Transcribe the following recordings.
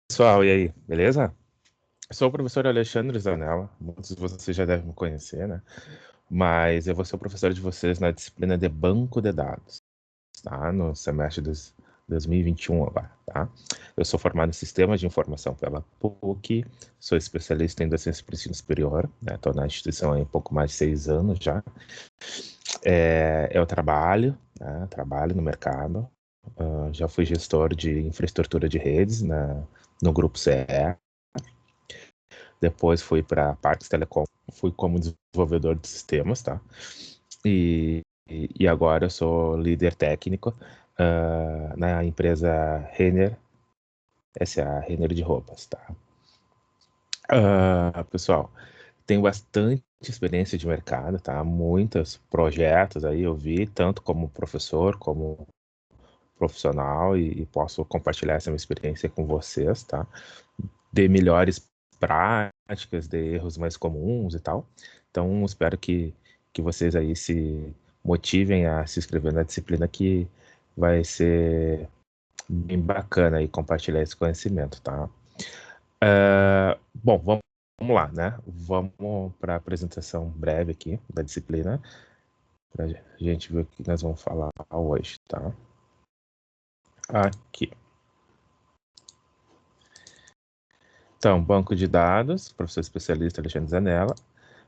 Pessoal, e aí, beleza? Sou o professor Alexandre Zanella, muitos de vocês já devem me conhecer, né? Mas eu vou ser o professor de vocês na disciplina de banco de dados, tá? No semestre de 2021 agora, tá? Eu sou formado em Sistemas de Informação pela PUC, sou especialista em docência para o ensino superior, né? Estou na instituição há um pouco mais de 6 anos já. Eu trabalho, né? Trabalho no mercado, já fui gestor de infraestrutura de redes no Grupo CE. Depois fui para Parques Telecom, fui como desenvolvedor de sistemas, tá? E agora eu sou líder técnico na empresa Renner, SA, Renner de roupas, tá? Pessoal, tenho bastante experiência de mercado, tá? Muitos projetos aí eu vi, tanto como professor, como profissional, e posso compartilhar essa minha experiência com vocês, tá? De melhores práticas, de erros mais comuns e tal. Então, espero que vocês aí se motivem a se inscrever na disciplina, que vai ser bem bacana aí compartilhar esse conhecimento, tá? Bom, vamos lá, né? Vamos para a apresentação breve aqui da disciplina, para a gente ver o que nós vamos falar hoje, tá? Aqui. Então, banco de dados, professor especialista Alexandre Zanella.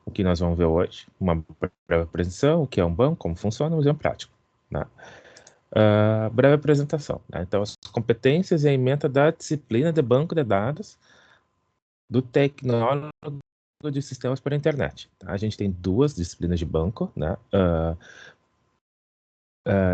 O que nós vamos ver hoje? Uma breve apresentação, o que é um banco, como funciona, um exemplo prático, né? Breve apresentação, né? Então, as competências e a ementa da disciplina de banco de dados do tecnólogo de sistemas para a internet, tá? A gente tem duas disciplinas de banco, né?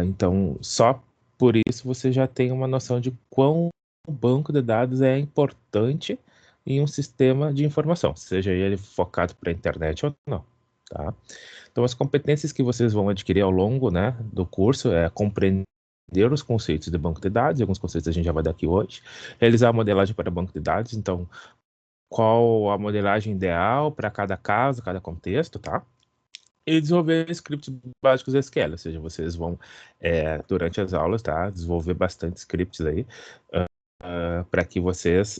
Então, só por isso você já tem uma noção de quão o banco de dados é importante em um sistema de informação, seja ele focado para a internet ou não, tá? Então, as competências que vocês vão adquirir ao longo, né, do curso é compreender os conceitos de banco de dados, alguns conceitos a gente já vai dar aqui hoje, realizar a modelagem para banco de dados, então, qual a modelagem ideal para cada caso, cada contexto, tá? E desenvolver scripts básicos SQL, ou seja, vocês vão, durante as aulas, tá, desenvolver bastante scripts aí, para que vocês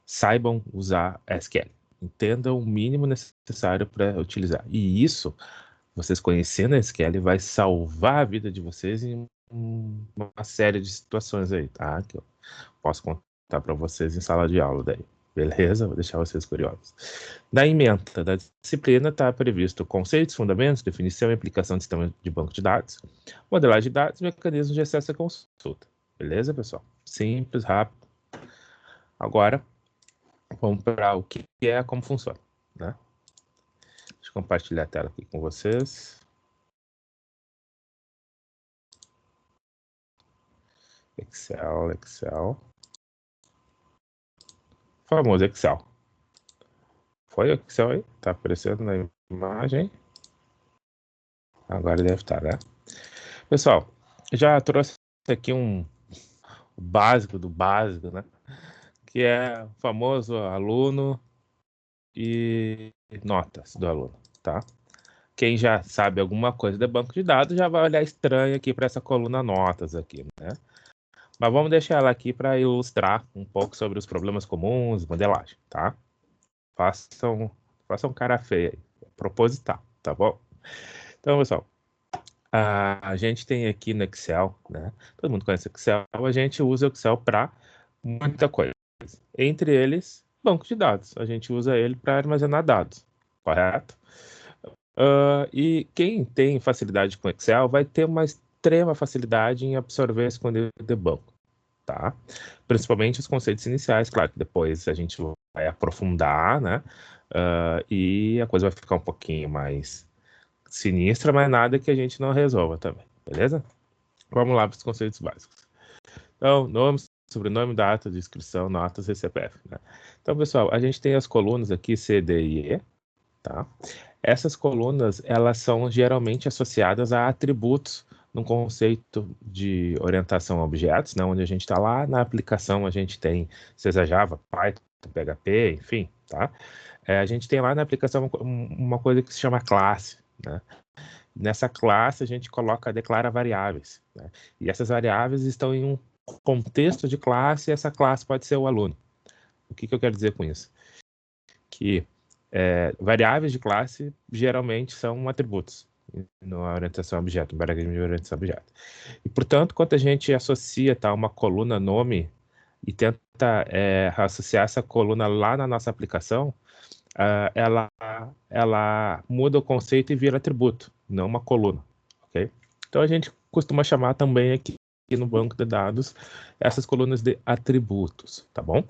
saibam usar SQL, entendam o mínimo necessário para utilizar. E isso, vocês conhecendo a SQL, vai salvar a vida de vocês em uma série de situações aí, tá? Que eu posso contar para vocês em sala de aula daí. Beleza? Vou deixar vocês curiosos. Na ementa da disciplina está previsto conceitos, fundamentos, definição e aplicação de sistema de banco de dados, modelagem de dados e mecanismos de acesso à consulta. Beleza, pessoal? Simples, rápido. Agora, vamos para o que é, como funciona, né? Deixa eu compartilhar a tela aqui com vocês. Excel. Famoso Excel. Foi o Excel aí? Tá aparecendo na imagem? Agora deve estar, né? Pessoal, já trouxe aqui um básico do básico, né? Que é o famoso aluno e notas do aluno, tá? Quem já sabe alguma coisa de banco de dados já vai olhar estranho aqui para essa coluna notas aqui, né? Mas vamos deixar ela aqui para ilustrar um pouco sobre os problemas comuns, modelagem, tá? Façam cara feia aí, proposital, tá bom? Então, pessoal, a gente tem aqui no Excel, né? Todo mundo conhece Excel, a gente usa o Excel para muita coisa. Entre eles, banco de dados. A gente usa ele para armazenar dados, correto? E quem tem facilidade com Excel vai ter uma extrema facilidade em absorver esse conteúdo de banco, tá? Principalmente os conceitos iniciais, claro que depois a gente vai aprofundar, né? E a coisa vai ficar um pouquinho mais sinistra, mas nada que a gente não resolva também, beleza? Vamos lá para os conceitos básicos. Então, nome, sobrenome, data de inscrição, notas e CPF, né? Então, pessoal, a gente tem as colunas aqui C, D e E, tá? Essas colunas, elas são geralmente associadas a atributos no conceito de orientação a objetos, né? Onde a gente está lá na aplicação, a gente tem, seja Java, Python, PHP, enfim, tá? A gente tem lá na aplicação uma coisa que se chama classe, né? Nessa classe a gente declara variáveis, né? E essas variáveis estão em um contexto de classe, e essa classe pode ser o aluno, O que eu quero dizer com isso? Que variáveis de classe geralmente são atributos na orientação a objeto, no paradigma de orientação a objeto. E, portanto, quando a gente associa uma coluna nome e tenta associar essa coluna lá na nossa aplicação, ela muda o conceito e vira atributo, não uma coluna, ok? Então a gente costuma chamar também aqui no banco de dados essas colunas de atributos, tá bom?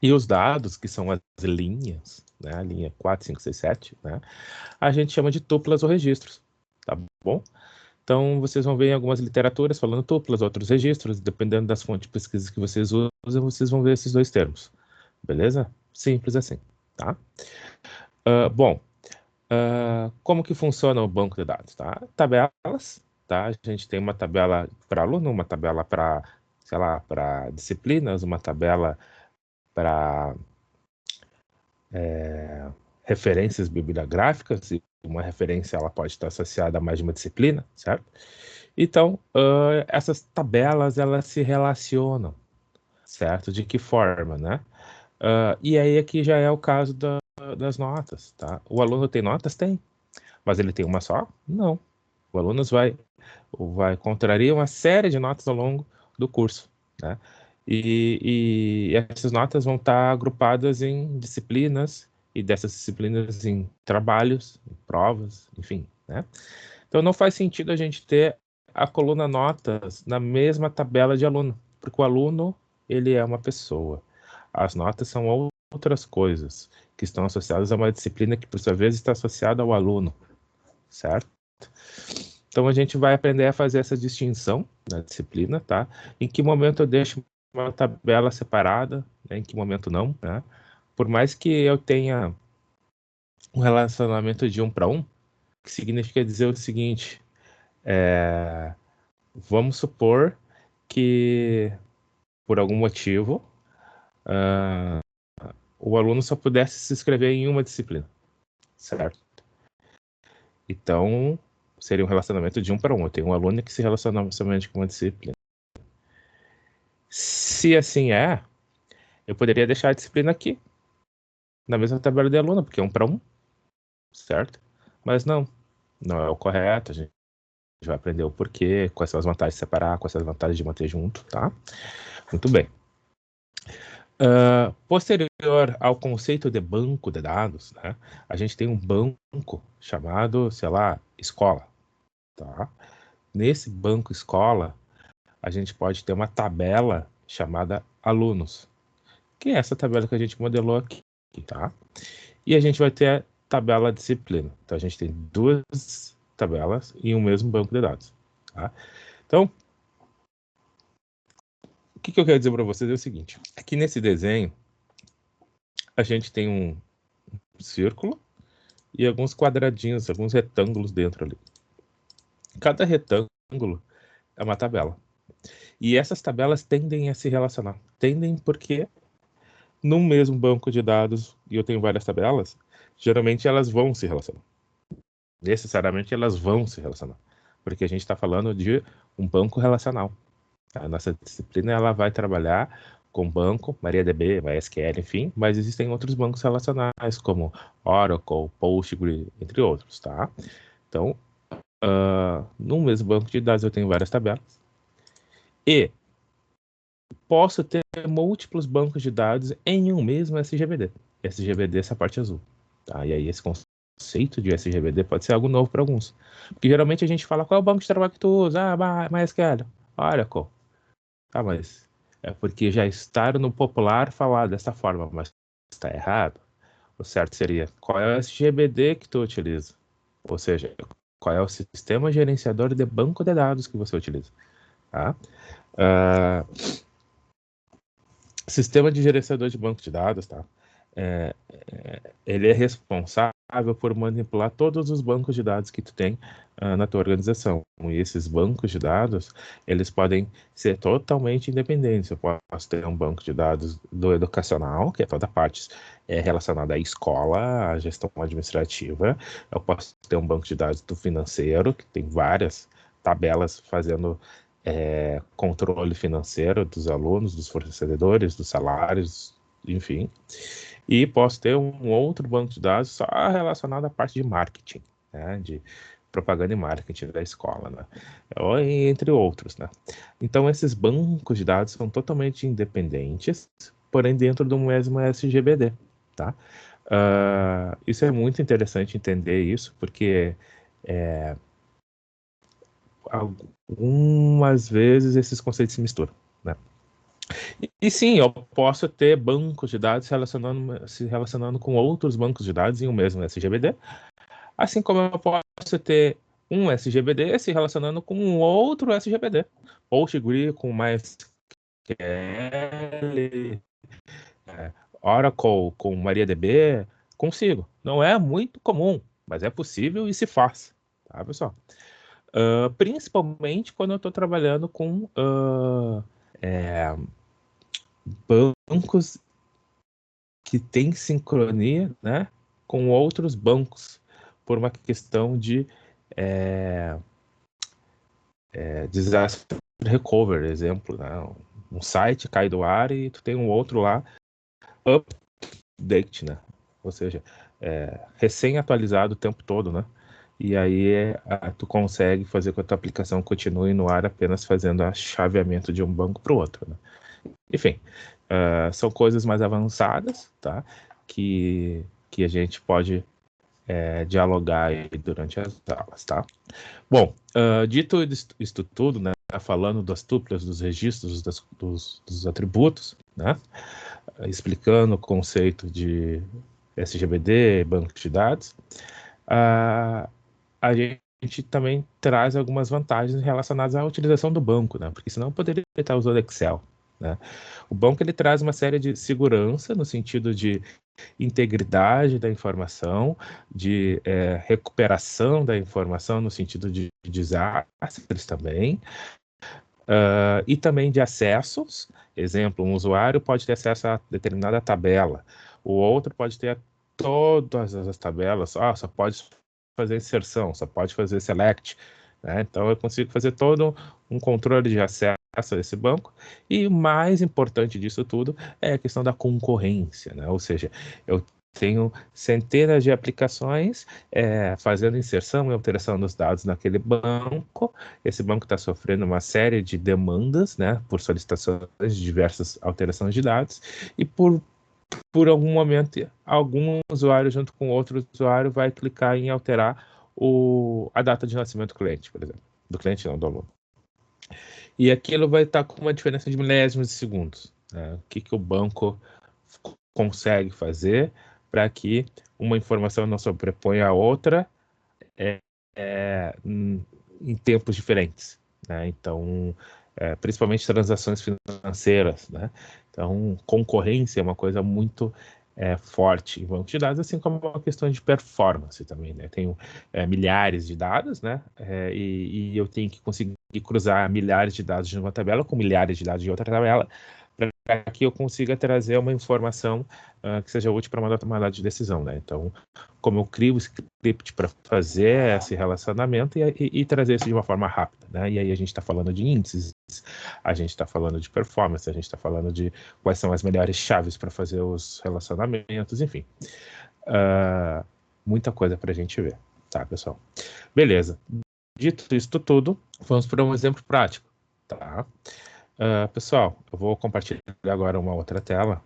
E os dados, que são as linhas, né, a linha 4, 5, 6, 7, né, a gente chama de tuplas ou registros, tá bom? Então, vocês vão ver em algumas literaturas falando tuplas, outros registros, dependendo das fontes de pesquisa que vocês usam, vocês vão ver esses dois termos, beleza? Simples assim, tá? Bom, como que funciona o banco de dados, tá? Tabelas, tá? A gente tem uma tabela para aluno, uma tabela para, sei lá, para disciplinas, uma tabela para referências bibliográficas, e uma referência ela pode estar associada a mais de uma disciplina, certo? Então, essas tabelas, elas se relacionam, certo? De que forma, né? E aí aqui já é o caso das notas, tá? O aluno tem notas? Tem. Mas ele tem uma só? Não. O aluno vai contraria uma série de notas ao longo do curso, né? E essas notas vão estar agrupadas em disciplinas, e dessas disciplinas em trabalhos, em provas, enfim, né? Então não faz sentido a gente ter a coluna notas na mesma tabela de aluno, porque o aluno, ele é uma pessoa. As notas são outras coisas que estão associadas a uma disciplina que, por sua vez, está associada ao aluno, certo? Então a gente vai aprender a fazer essa distinção na disciplina, tá? Em que momento eu deixo uma tabela separada, né? Em que momento não, né? Por mais que eu tenha um relacionamento de 1 para 1, que significa dizer o seguinte, vamos supor que, por algum motivo, o aluno só pudesse se inscrever em uma disciplina, certo? Então, seria um relacionamento de 1 para 1. Eu tenho um aluno que se relaciona somente com uma disciplina. Se assim eu poderia deixar a disciplina aqui, na mesma tabela de aluno, porque é 1 para 1, certo? Mas não é o correto. A gente vai aprender o porquê, quais são as vantagens de separar, quais são as vantagens de manter junto, tá? Muito bem. Posterior ao conceito de banco de dados, né, a gente tem um banco chamado, sei lá, escola, tá? Nesse banco escola, a gente pode ter uma tabela chamada alunos, que é essa tabela que a gente modelou aqui, tá? E a gente vai ter a tabela disciplina. Então, a gente tem duas tabelas em um mesmo banco de dados, tá? Então, o que eu quero dizer para vocês é o seguinte. Aqui nesse desenho, a gente tem um círculo e alguns quadradinhos, alguns retângulos dentro ali. Cada retângulo é uma tabela. E essas tabelas tendem a se relacionar. Tendem porque no mesmo banco de dados, e eu tenho várias tabelas, geralmente elas vão se relacionar. Necessariamente elas vão se relacionar. Porque a gente está falando de um banco relacional. A nossa disciplina ela vai trabalhar com banco, MariaDB, MySQL, enfim, mas existem outros bancos relacionais, como Oracle, Postgre, entre outros, tá? Então, no mesmo banco de dados eu tenho várias tabelas. E posso ter múltiplos bancos de dados em um mesmo SGBD. SGBD é essa parte azul, tá? E aí esse conceito de SGBD pode ser algo novo para alguns. Porque geralmente a gente fala, qual é o banco de trabalho que tu usa? MySQL, Oracle. Ah, mas é porque já está no popular falar dessa forma, mas está errado. O certo seria, qual é o SGBD que tu utiliza? Ou seja, qual é o sistema gerenciador de banco de dados que você utiliza? Tá? Sistema de gerenciador de banco de dados, tá? Ele é responsável por manipular todos os bancos de dados que tu tem na tua organização. E esses bancos de dados, eles podem ser totalmente independentes. Eu posso ter um banco de dados do educacional, que é toda a parte relacionada à escola, à gestão administrativa. Eu posso ter um banco de dados do financeiro, que tem várias tabelas fazendo controle financeiro dos alunos, dos fornecedores, dos salários, enfim. E posso ter um outro banco de dados só relacionado à parte de marketing, né? De propaganda e marketing da escola, né? Ou entre outros, né? Então, esses bancos de dados são totalmente independentes, porém dentro do mesmo SGBD, tá? Isso é muito interessante entender isso, porque algumas vezes esses conceitos se misturam, né? E sim, eu posso ter bancos de dados se relacionando com outros bancos de dados em um mesmo SGBD, assim como eu posso ter um SGBD se relacionando com um outro SGBD. PostgreSQL com MySQL, Oracle com MariaDB, consigo. Não é muito comum, mas é possível e se faz, tá, pessoal? Principalmente quando eu estou trabalhando com bancos que têm sincronia, né, com outros bancos, por uma questão de disaster recovery, exemplo, né? Um site cai do ar e tu tem um outro lá update, né? Ou seja, recém-atualizado o tempo todo, né? E aí tu consegue fazer com que a tua aplicação continue no ar apenas fazendo a chaveamento de um banco para o outro, né? Enfim, são coisas mais avançadas, tá? Que a gente pode dialogar aí durante as aulas, tá? Bom, dito isto tudo, né? Falando das tuplas, dos registros, dos atributos, né? Explicando o conceito de SGBD, banco de dados, a gente também traz algumas vantagens relacionadas à utilização do banco, né? Porque senão eu poderia estar usando Excel, né? O banco ele traz uma série de segurança no sentido de integridade da informação, de recuperação da informação no sentido de desastres também, e também de acessos. Exemplo, um usuário pode ter acesso a determinada tabela, o outro pode ter todas as tabelas, só pode fazer inserção, só pode fazer select, né? Então eu consigo fazer todo um controle de acesso a esse banco, e o mais importante disso tudo é a questão da concorrência, né? Ou seja, eu tenho centenas de aplicações fazendo inserção e alteração dos dados naquele banco. Esse banco está sofrendo uma série de demandas, né, por solicitações de diversas alterações de dados, e por algum momento, algum usuário junto com outro usuário vai clicar em alterar a data de nascimento do cliente, por exemplo. Do cliente não, do aluno. E aquilo vai estar com uma diferença de milésimos de segundos, né? O que o banco consegue fazer para que uma informação não sobreponha a outra em tempos diferentes, né? Então, principalmente transações financeiras, né? Então, concorrência é uma coisa muito forte em banco de dados, assim como uma questão de performance também, né? Eu tenho milhares de dados, né? E eu tenho que conseguir cruzar milhares de dados de uma tabela com milhares de dados de outra tabela para que eu consiga trazer uma informação que seja útil para uma tomada de decisão, né? Então, como eu crio o script para fazer esse relacionamento e trazer isso de uma forma rápida, né? E aí a gente está falando de índices, a gente está falando de performance, a gente está falando de quais são as melhores chaves para fazer os relacionamentos, enfim. Muita coisa para a gente ver, tá, pessoal? Beleza. Dito isso tudo, vamos para um exemplo prático, tá? Pessoal, eu vou compartilhar agora uma outra tela.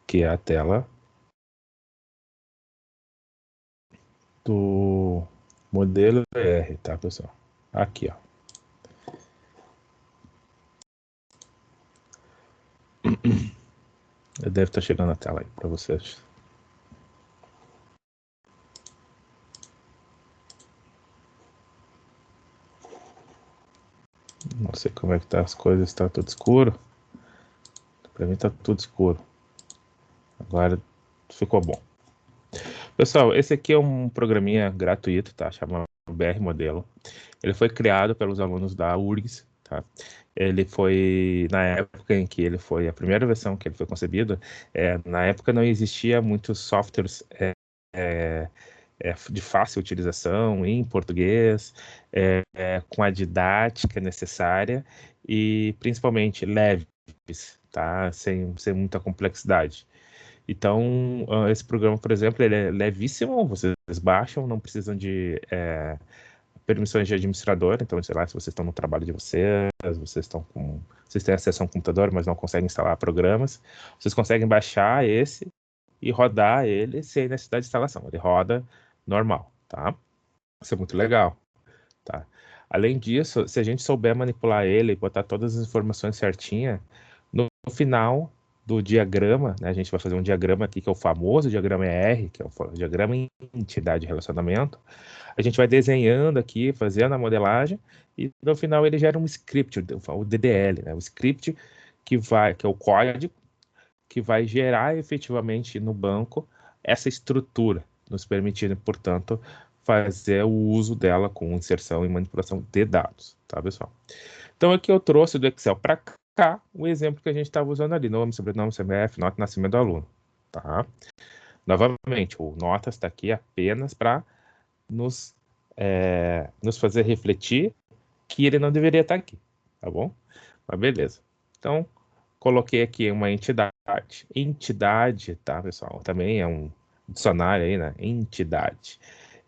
Que é a tela do modelo R, tá, pessoal? Aqui, ó. Deve estar chegando a tela aí para vocês. Não sei como é que tá as coisas, tá tudo escuro. Para mim tá tudo escuro. Agora ficou bom. Pessoal, esse aqui é um programinha gratuito, tá? Chama BR Modelo. Ele foi criado pelos alunos da URGS, tá? Ele foi, na época em que ele foi, a primeira versão que ele foi concebido, na época não existia muitos softwares de fácil utilização em português, com a didática necessária e principalmente leves, tá? Sem muita complexidade. Então, esse programa, por exemplo, ele é levíssimo, vocês baixam, não precisam de permissões de administrador. Então, sei lá, se vocês estão no trabalho de vocês têm acesso a um computador, mas não conseguem instalar programas, vocês conseguem baixar esse e rodar ele sem necessidade de instalação. Ele roda normal, tá? Isso é muito legal, tá? Além disso, se a gente souber manipular ele e botar todas as informações certinha, no final do diagrama, né, a gente vai fazer um diagrama aqui que é o famoso diagrama ER, que é o diagrama entidade de relacionamento. A gente vai desenhando aqui, fazendo a modelagem, e no final ele gera um script, o DDL, né, o script que é o código que vai gerar efetivamente no banco essa estrutura, nos permitindo, portanto, fazer o uso dela com inserção e manipulação de dados, tá, pessoal? Então, aqui eu trouxe do Excel para cá o exemplo que a gente estava usando ali, nome, sobrenome, CPF, nota de nascimento do aluno, tá? Novamente, o notas está aqui apenas para nos fazer refletir que ele não deveria estar aqui, tá bom? Mas beleza. Então, coloquei aqui uma entidade. Entidade, tá, pessoal? Também é um dicionário aí, né? Entidade.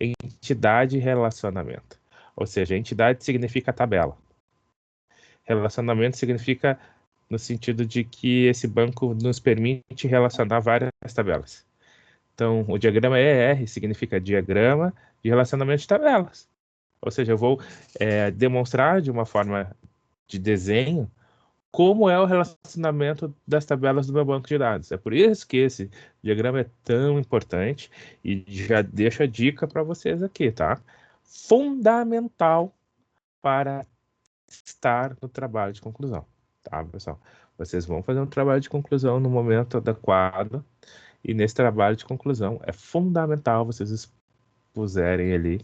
Entidade e relacionamento. Ou seja, entidade significa tabela. Relacionamento significa no sentido de que esse banco nos permite relacionar várias tabelas. Então, o diagrama ER significa diagrama de relacionamento de tabelas. Ou seja, eu vou demonstrar de uma forma de desenho como é o relacionamento das tabelas do meu banco de dados. É por isso que esse diagrama é tão importante e já deixo a dica para vocês aqui, tá? Fundamental para estar no trabalho de conclusão, tá, pessoal? Vocês vão fazer um trabalho de conclusão no momento adequado e nesse trabalho de conclusão é fundamental vocês expuserem ali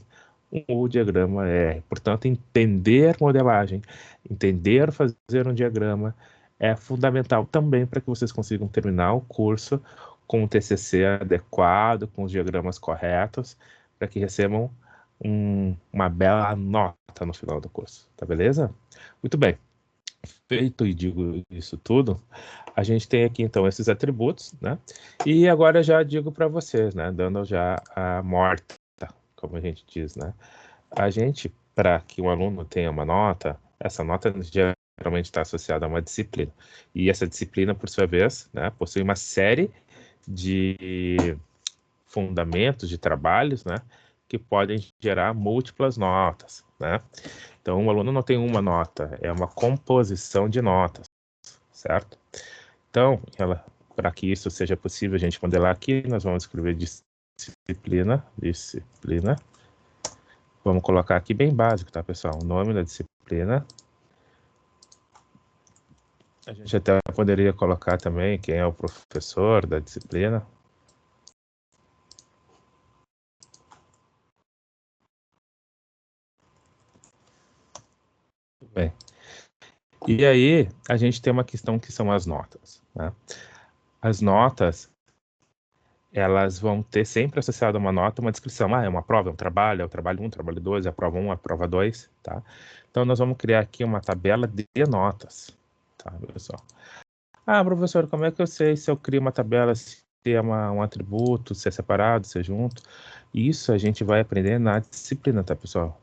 o diagrama ER. Portanto, entender modelagem, entender fazer um diagrama é fundamental também para que vocês consigam terminar o curso com um TCC adequado, com os diagramas corretos, para que recebam uma bela nota no final do curso, tá beleza? Muito bem. Feito e digo isso tudo, a gente tem aqui então esses atributos, né? E agora já digo para vocês, né? Dando já a morta, como a gente diz, né? A gente, para que um aluno tenha uma nota, essa nota geralmente está associada a uma disciplina. E essa disciplina, por sua vez, né, possui uma série de fundamentos, de trabalhos, né, que podem gerar múltiplas notas, né? Então, um aluno não tem uma nota, é uma composição de notas, certo? Então, para que isso seja possível a gente modelar aqui, nós vamos escrever disciplina. Vamos colocar aqui bem básico, tá, pessoal? O nome da disciplina. A gente até poderia colocar também quem é o professor da disciplina. Bem, e aí a gente tem uma questão que são as notas, né? As notas, elas vão ter sempre associado a uma nota, uma descrição. Ah, é uma prova, é o trabalho 1, trabalho 2, é a prova 1, a prova 2, tá? Então, nós vamos criar aqui uma tabela de notas, tá, pessoal? Ah, professor, como é que eu sei se eu crio uma tabela, se é um atributo, se é separado, se é junto? Isso a gente vai aprender na disciplina, tá, pessoal?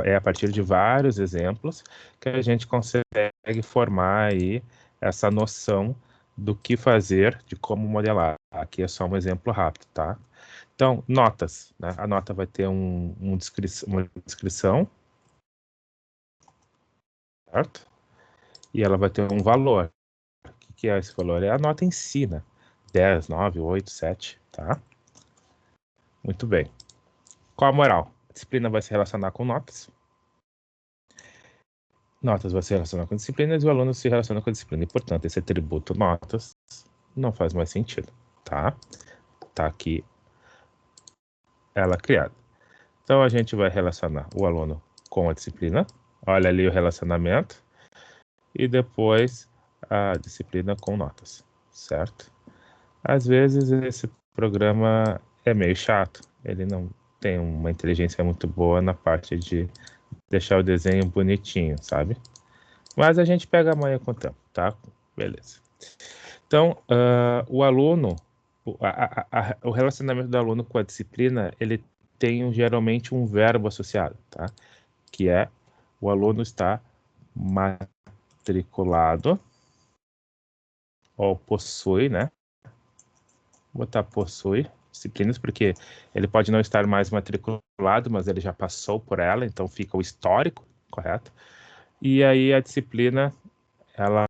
É a partir de vários exemplos que a gente consegue formar aí essa noção do que fazer, de como modelar. Aqui é só um exemplo rápido, tá? Então, notas, né? A nota vai ter uma descrição, certo? E ela vai ter um valor. O que é esse valor? É a nota em si, né? 10, 9, 8, 7, tá? Muito bem. Qual a moral? A disciplina vai se relacionar com notas. Notas vai se relacionar com disciplinas e o aluno se relaciona com a disciplina. E, portanto, esse atributo notas não faz mais sentido, tá? Tá aqui ela criada. Então, a gente vai relacionar o aluno com a disciplina. Olha ali o relacionamento. E depois a disciplina com notas, certo? Às vezes esse programa é meio chato. Ele tem uma inteligência muito boa na parte de deixar o desenho bonitinho, sabe? Mas a gente pega amanhã com o tempo, tá? Beleza. Então, o aluno, o relacionamento do aluno com a disciplina, ele tem geralmente um verbo associado, tá? Que é o aluno está matriculado, ou possui, né? Vou botar possui disciplinas, porque ele pode não estar mais matriculado, mas ele já passou por ela, então fica o histórico, correto? E aí a disciplina, ela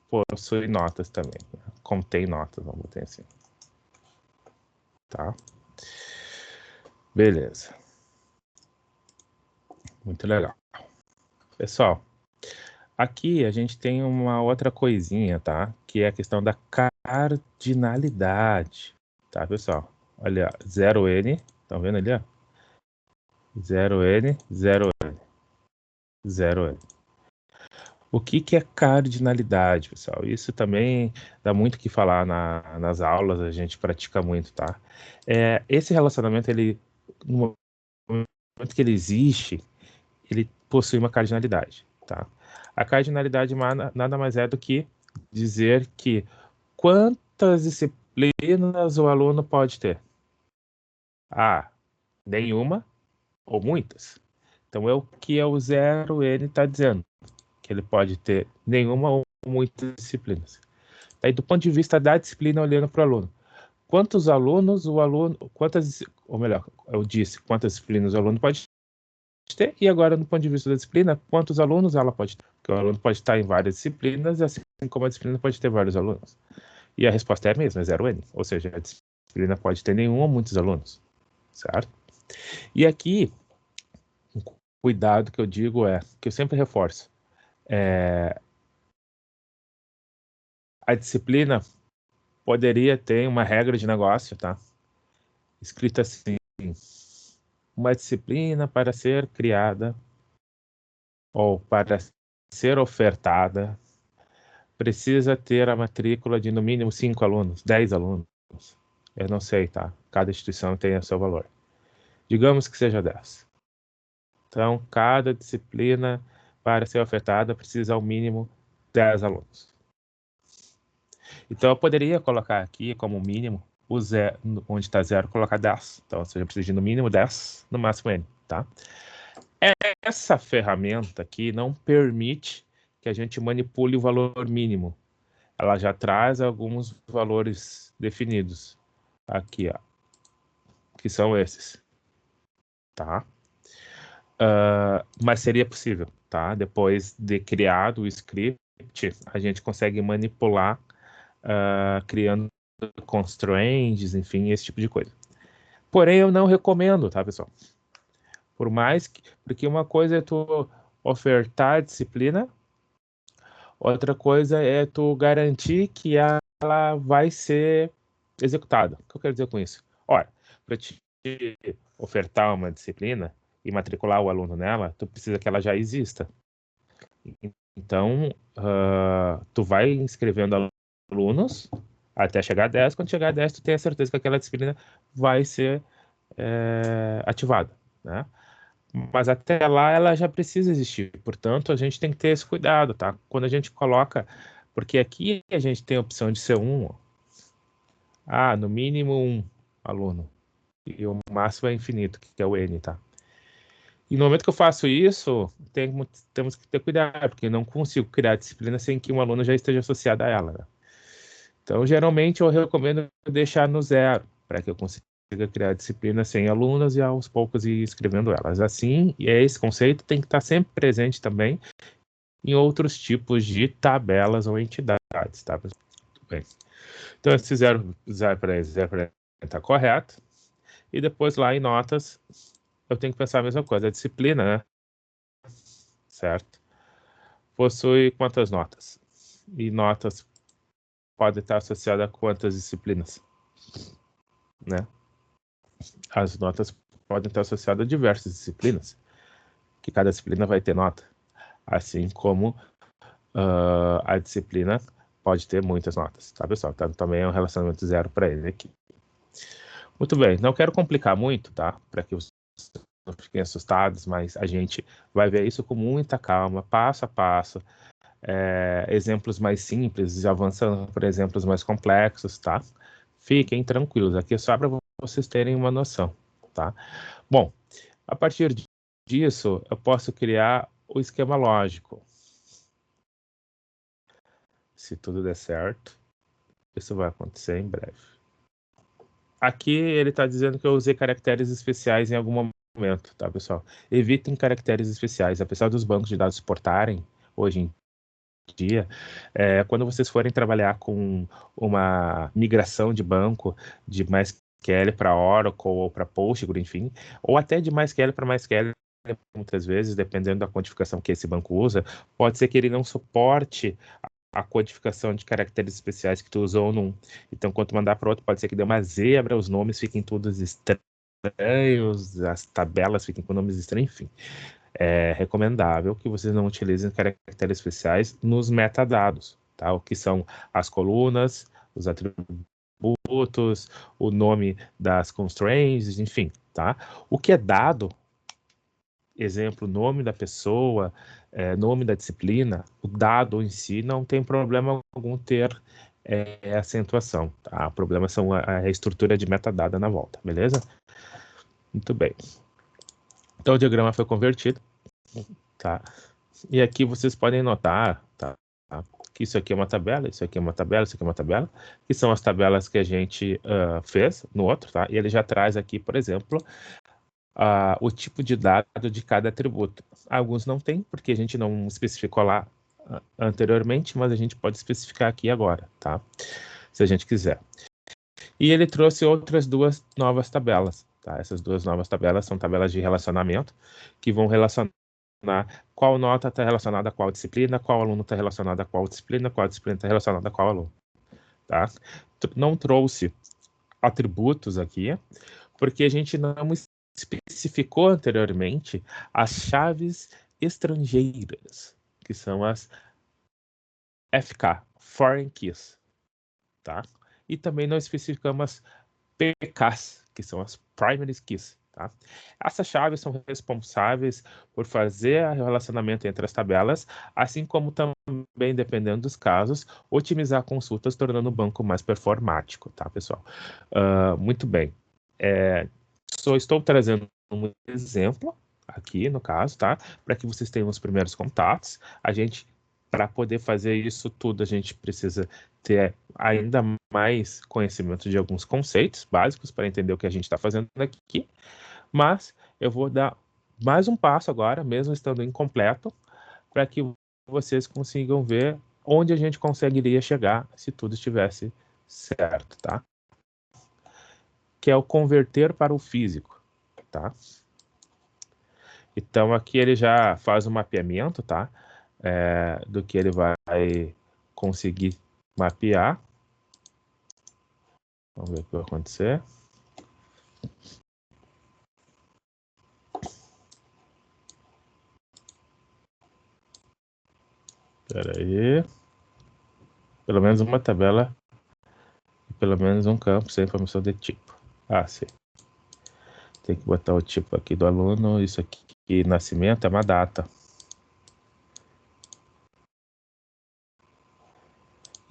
possui notas também, né? Contém notas, vamos botar assim. Tá? Beleza. Muito legal. Pessoal, aqui a gente tem uma outra coisinha, tá? Que é a questão da cardinalidade, tá, pessoal? Olha, 0N, estão vendo ali, ó? 0N, 0N, 0N. O que é cardinalidade, pessoal? Isso também dá muito o que falar nas aulas, a gente pratica muito, tá? Esse relacionamento, ele, no momento que ele existe, ele possui uma cardinalidade, tá? A cardinalidade nada mais é do que dizer que quantas disciplinas o aluno pode ter? Ah, nenhuma ou muitas. Então é o que o 0N está dizendo, que ele pode ter nenhuma ou muitas disciplinas. Daí, do ponto de vista da disciplina, olhando para o aluno, quantos alunos o aluno, ou melhor, eu disse quantas disciplinas o aluno pode ter, e agora, do ponto de vista da disciplina, quantos alunos ela pode ter? Porque o aluno pode estar em várias disciplinas, assim como a disciplina pode ter vários alunos. E a resposta é a mesma, é 0N, ou seja, a disciplina pode ter nenhum ou muitos alunos, certo? E aqui, um cuidado que eu digo que eu sempre reforço, a disciplina poderia ter uma regra de negócio, tá? Escrita assim, uma disciplina para ser criada ou para ser ofertada precisa ter a matrícula de no mínimo 5 alunos, 10 alunos. Eu não sei, tá? Cada instituição tem o seu valor. Digamos que seja 10. Então, cada disciplina para ser ofertada precisa ao mínimo 10 alunos. Então, eu poderia colocar aqui como mínimo o zero, onde está 0, colocar 10. Então, ou seja, eu preciso de no mínimo 10, no máximo N, tá? Essa ferramenta aqui não permite que a gente manipule o valor mínimo. Ela já traz alguns valores definidos aqui, ó, que são esses, tá? Mas seria possível, tá? Depois de criado o script, a gente consegue manipular, criando constraints, enfim, esse tipo de coisa. Porém, eu não recomendo, tá, pessoal? Por mais que... Porque uma coisa é tu ofertar a disciplina, outra coisa é tu garantir que ela vai ser executada. O que eu quero dizer com isso? Olha, para te ofertar uma disciplina e matricular o aluno nela, tu precisa que ela já exista. Então, tu vai inscrevendo alunos até chegar a 10. Quando chegar a 10, tu tem a certeza que aquela disciplina vai ser ativada, né? Mas até lá ela já precisa existir. Portanto, a gente tem que ter esse cuidado, tá? Quando a gente coloca... Porque aqui a gente tem a opção de ser no mínimo um aluno. E o máximo é infinito, que é o N, tá? E no momento que eu faço isso, temos que ter cuidado, porque eu não consigo criar disciplina sem que um aluno já esteja associado a ela, né? Então, geralmente, eu recomendo deixar no 0, para que eu consiga criar disciplina sem alunos e aos poucos ir escrevendo elas. Assim, e esse conceito tem que estar sempre presente também em outros tipos de tabelas ou entidades, tá? Muito bem. Então, esse 0 para está correto. E depois, lá em notas, eu tenho que pensar a mesma coisa. A disciplina, né? Certo? Possui quantas notas? E notas podem estar associadas a quantas disciplinas, né? As notas podem estar associadas a diversas disciplinas, que cada disciplina vai ter nota, assim como a disciplina pode ter muitas notas, tá, pessoal? Então, também é um relacionamento 0 para ele aqui. Muito bem, não quero complicar muito, tá? Para que vocês não fiquem assustados, mas a gente vai ver isso com muita calma, passo a passo. Exemplos mais simples, avançando por exemplos mais complexos, tá? Fiquem tranquilos, aqui é só para vocês terem uma noção, tá? Bom, a partir disso, eu posso criar o esquema lógico. Se tudo der certo, isso vai acontecer em breve. Aqui ele está dizendo que eu usei caracteres especiais em algum momento, tá, pessoal? Evitem caracteres especiais, apesar dos bancos de dados suportarem hoje em dia, quando vocês forem trabalhar com uma migração de banco de MySQL para Oracle ou para Postgre, enfim, ou até de MySQL para MySQL, muitas vezes, dependendo da codificação que esse banco usa, pode ser que ele não suporte a codificação de caracteres especiais que tu usou num. Então, quando tu mandar para outro, pode ser que dê uma zebra, os nomes fiquem todos estranhos, as tabelas fiquem com nomes estranhos, enfim. É recomendável que vocês não utilizem caracteres especiais nos metadados, tá? O que são as colunas, os atributos, o nome das constraints, enfim, tá? O que é dado, exemplo, nome da pessoa, nome da disciplina, o dado em si não tem problema algum ter acentuação, tá? O problema são a estrutura de metadada na volta, beleza? Muito bem. Então o diagrama foi convertido, tá? E aqui vocês podem notar, tá? Que isso aqui é uma tabela, isso aqui é uma tabela, isso aqui é uma tabela, que são as tabelas que a gente fez no outro, tá? E ele já traz aqui, por exemplo, o tipo de dado de cada atributo. Alguns não tem, porque a gente não especificou lá anteriormente, mas a gente pode especificar aqui agora, tá? Se a gente quiser. E ele trouxe outras duas novas tabelas, tá? Essas duas novas tabelas são tabelas de relacionamento, que vão relacionar qual nota está relacionada a qual disciplina, qual aluno está relacionado a qual disciplina está relacionada a qual aluno, tá? Não trouxe atributos aqui, porque a gente não especificou anteriormente as chaves estrangeiras, que são as FK, Foreign Keys, tá? E também não especificamos as PKs, que são as Primary Keys, tá? Essas chaves são responsáveis por fazer o relacionamento entre as tabelas, assim como também, dependendo dos casos, otimizar consultas, tornando o banco mais performático, tá, pessoal? Muito bem. Só estou trazendo um exemplo aqui, no caso, tá? Para que vocês tenham os primeiros contatos. Para poder fazer isso tudo, a gente precisa ter ainda mais conhecimento de alguns conceitos básicos para entender o que a gente está fazendo aqui. Mas eu vou dar mais um passo agora, mesmo estando incompleto, para que vocês consigam ver onde a gente conseguiria chegar se tudo estivesse certo, tá? Que é o converter para o físico, tá? Então aqui ele já faz um mapeamento, tá? Do que ele vai conseguir mapear. Vamos ver o que vai acontecer. Espera aí. Pelo menos uma tabela e pelo menos um campo sem informação de tipo. Ah, sim. Tem que botar o tipo aqui do aluno. Isso aqui, nascimento, é uma data.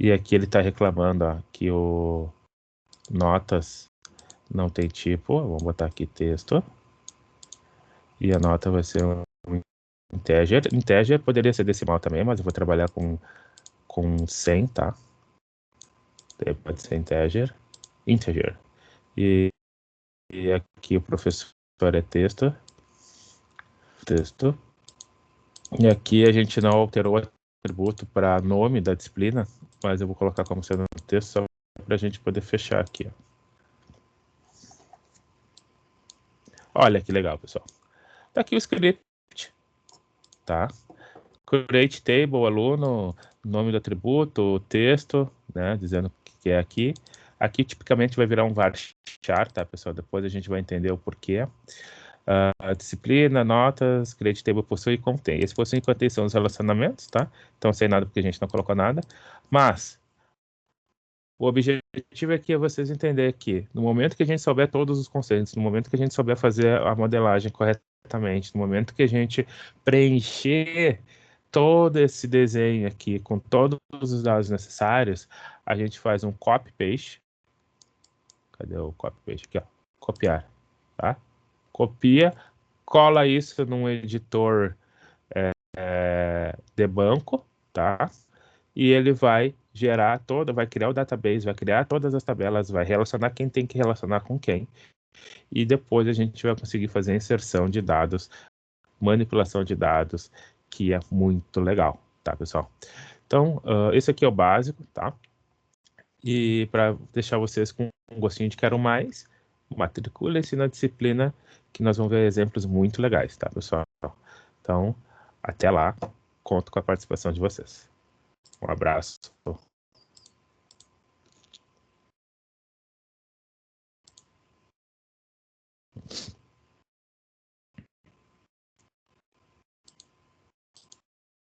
E aqui ele está reclamando ó, que o notas não tem tipo. Vamos botar aqui texto. E a nota vai ser um integer. Integer poderia ser decimal também, mas eu vou trabalhar com 100, tá? Pode ser integer. E aqui o professor é texto. E aqui a gente não alterou o atributo para nome da disciplina, mas eu vou colocar como sendo um texto só para a gente poder fechar aqui. Ó. Olha que legal, pessoal. Tá aqui o script, tá? Create table, aluno, nome do atributo, texto, né? Dizendo o que é aqui. Aqui tipicamente vai virar um varchar, tá, pessoal? Depois a gente vai entender o porquê. Disciplina, notas, create table possui e contém. Esse possui e contém são os relacionamentos, tá? Então sem nada porque a gente não colocou nada. Mas o objetivo objetivo aqui é vocês entenderem que no momento que a gente souber todos os conceitos, no momento que a gente souber fazer a modelagem corretamente, no momento que a gente preencher todo esse desenho aqui com todos os dados necessários, a gente faz um copy-paste. Cadê o copy-paste? Aqui, ó. Copiar, tá? Copia, cola isso num editor de banco, tá? E ele vai gerar vai criar o database, vai criar todas as tabelas, vai relacionar quem tem que relacionar com quem. E depois a gente vai conseguir fazer a inserção de dados, manipulação de dados, que é muito legal, tá, pessoal? Então, esse aqui é o básico, tá? E para deixar vocês com um gostinho de quero mais, matriculem-se na disciplina, que nós vamos ver exemplos muito legais, tá, pessoal? Então, até lá, conto com a participação de vocês. Um abraço.